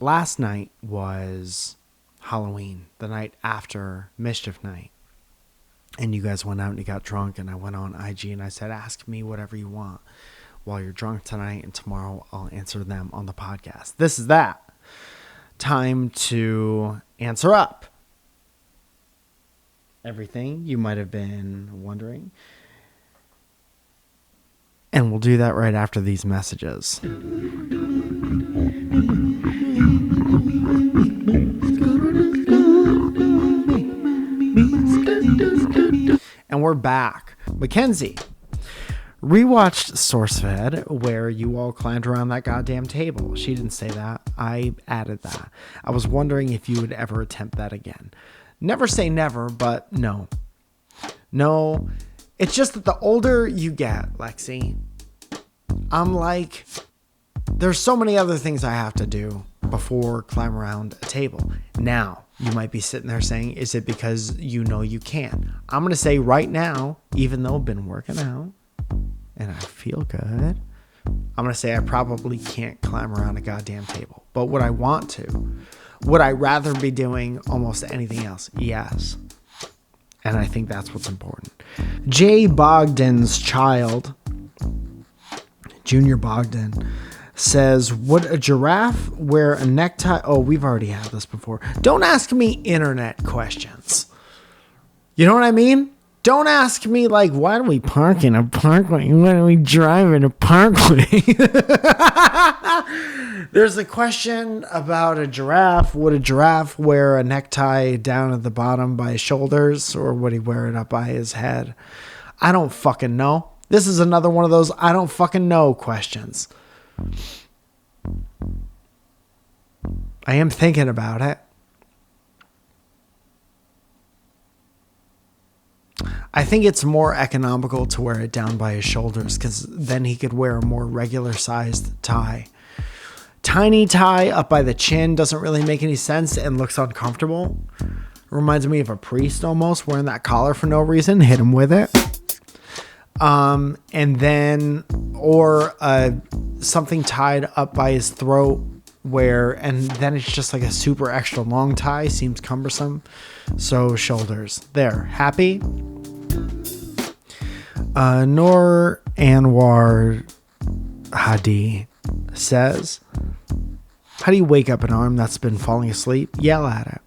last night was Halloween, the night after Mischief Night. And you guys went out and you got drunk, and I went on IG and I said, ask me whatever you want while you're drunk tonight, and tomorrow I'll answer them on the podcast. This is that. Time to answer up everything you might have been wondering. And we'll do that right after these messages. And we're back. Mackenzie rewatched SourceFed where you all climbed around that goddamn table. She didn't say that. I added that. I was wondering if you would ever attempt that again. Never say never, but no. No, it's just that the older you get, Lexi, I'm like, there's so many other things I have to do before climb around a table. Now, you might be sitting there saying, is it because you know you can't? I'm going to say right now, even though I've been working out and I feel good, I'm going to say I probably can't climb around a goddamn table. But would I want to? Would I rather be doing almost anything else? Yes. And I think that's what's important. Jay Bogdan's child, Junior Bogdan, says, would a giraffe wear a necktie? Oh, we've already had this before. Don't ask me internet questions. You know what I mean? Don't ask me like, why do we park in a parkway? Why do we drive in a parkway? There's a question about a giraffe. Would a giraffe wear a necktie down at the bottom by his shoulders, or would he wear it up by his head? I don't fucking know. This is another one of those I don't fucking know questions. I am thinking about it. I think it's more economical to wear it down by his shoulders, because then he could wear a more regular sized tie. Tiny tie up by the chin doesn't really make any sense and looks uncomfortable. Reminds me of a priest almost wearing that collar for no reason. Hit him with it. And then, or something tied up by his throat and then it's just like a super extra long tie. Seems cumbersome. So shoulders. There. Happy? Noor Anwar Hadi says, how do you wake up an arm that's been falling asleep? Yell at it.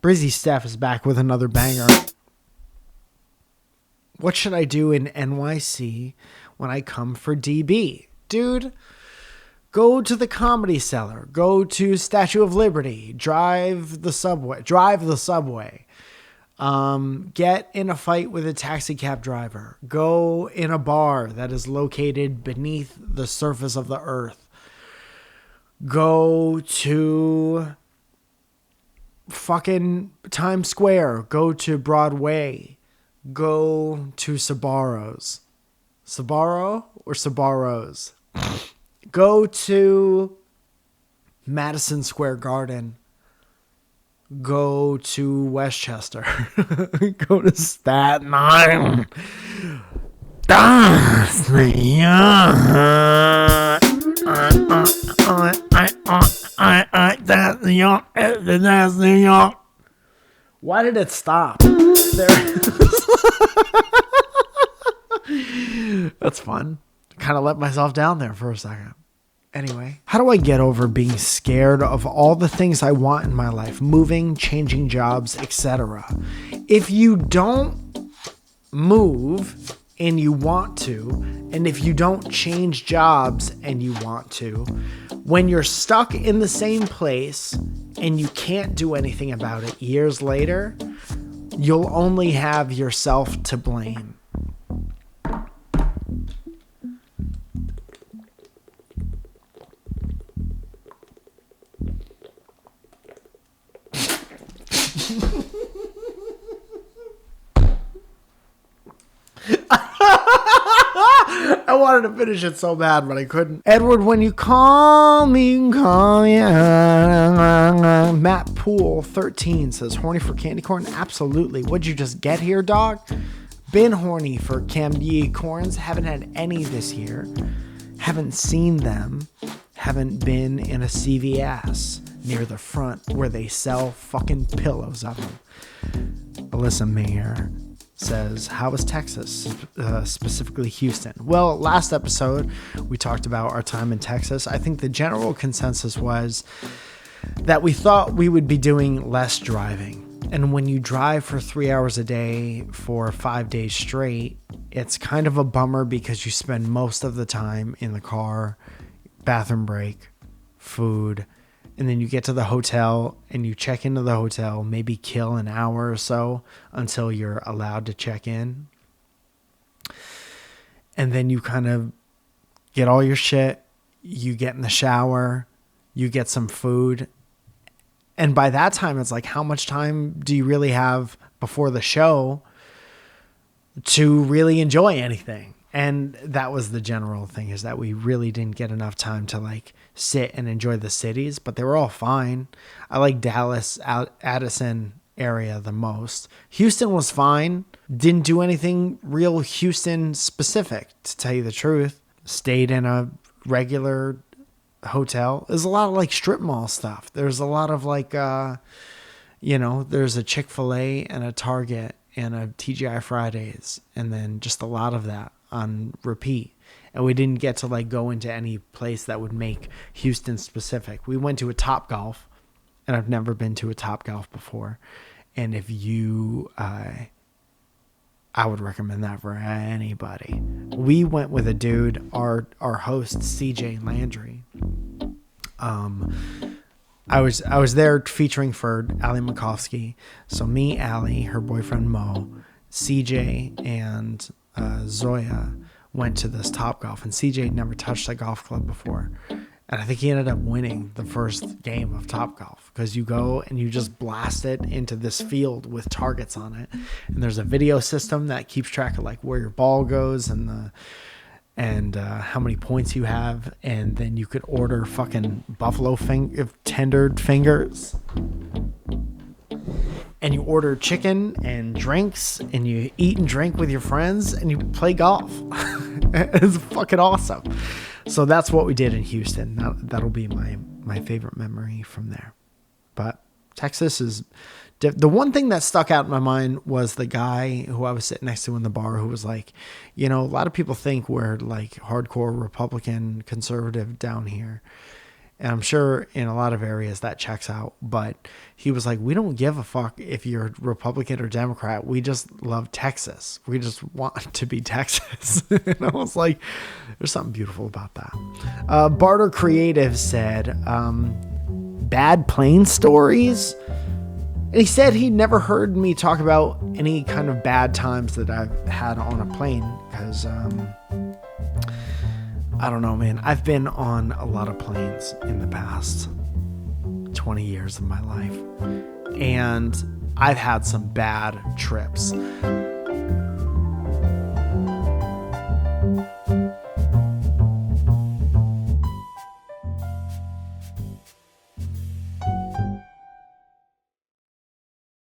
Brizzy Steph is back with another banger. What should I do in NYC when I come for DB? Dude, go to the Comedy Cellar. Go to Statue of Liberty. Drive the subway. Get in a fight with a taxi cab driver. Go in a bar that is located beneath the surface of the earth. Go to fucking Times Square. Go to Broadway. Go to Sbarro's. Sbarro or Sbarro's? Go to Madison Square Garden. Go to Westchester. Go to Staten Island. That's New York. That's New York. That's New York. Why did it stop? There. That's fun. Kind of let myself down there for a second. Anyway, how do I get over being scared of all the things I want in my life? Moving, changing jobs, etc. If you don't move and you want to, and if you don't change jobs and you want to, when you're stuck in the same place and you can't do anything about it years later, you'll only have yourself to blame. I wanted to finish it so bad, but I couldn't. Edward, when you call me, Matt Poole 13 says, horny for candy corn? Absolutely. What'd you just get here, dog? Been horny for candy corns. Haven't had any this year. Haven't seen them. Haven't been in a CVS. near the front where they sell fucking pillows of them. Alyssa Mayer says, how was Texas, specifically Houston? Well, last episode, we talked about our time in Texas. I think the general consensus was that we thought we would be doing less driving. And when you drive for 3 hours a day for 5 days straight, it's kind of a bummer because you spend most of the time in the car, bathroom break, food, and then you get to the hotel and you check into the hotel, maybe kill an hour or so until you're allowed to check in. And then you kind of get all your shit, you get in the shower, you get some food. And by that time, it's like, how much time do you really have before the show to really enjoy anything? And that was the general thing, is that we really didn't get enough time to like sit and enjoy the cities, but they were all fine. I like Dallas, Addison area the most. Houston was fine. Didn't do anything real Houston specific, to tell you the truth. Stayed in a regular hotel. There's a lot of like strip mall stuff. There's a lot of like, there's a Chick-fil-A and a Target and a TGI Fridays, and then just a lot of that on repeat. And we didn't get to like go into any place that would make Houston specific. We went to a Topgolf, and I've never been to a Topgolf before. And if you, I would recommend that for anybody. We went with a dude, our host, CJ Landry. I was there featuring for Ali Makovsky. So me, Ali, her boyfriend Mo, CJ, and Zoja went to this Topgolf, and CJ never touched a golf club before. And I think he ended up winning the first game of Topgolf, because you go and you just blast it into this field with targets on it. And there's a video system that keeps track of like where your ball goes and how many points you have. And then you could order fucking buffalo tendered fingers. And you order chicken and drinks, and you eat and drink with your friends, and you play golf. It's fucking awesome. So that's what we did in Houston. That'll be my favorite memory from there. But Texas is... The one thing that stuck out in my mind was the guy who I was sitting next to in the bar, who was like, a lot of people think we're like hardcore Republican conservative down here. And I'm sure in a lot of areas that checks out. But he was like, we don't give a fuck if you're Republican or Democrat. We just love Texas. We just want to be Texas. And I was like, there's something beautiful about that. Barter Creative said, bad plane stories. And he said he'd never heard me talk about any kind of bad times that I've had on a plane. Because... I don't know, man. I've been on a lot of planes in the past 20 years of my life, and I've had some bad trips.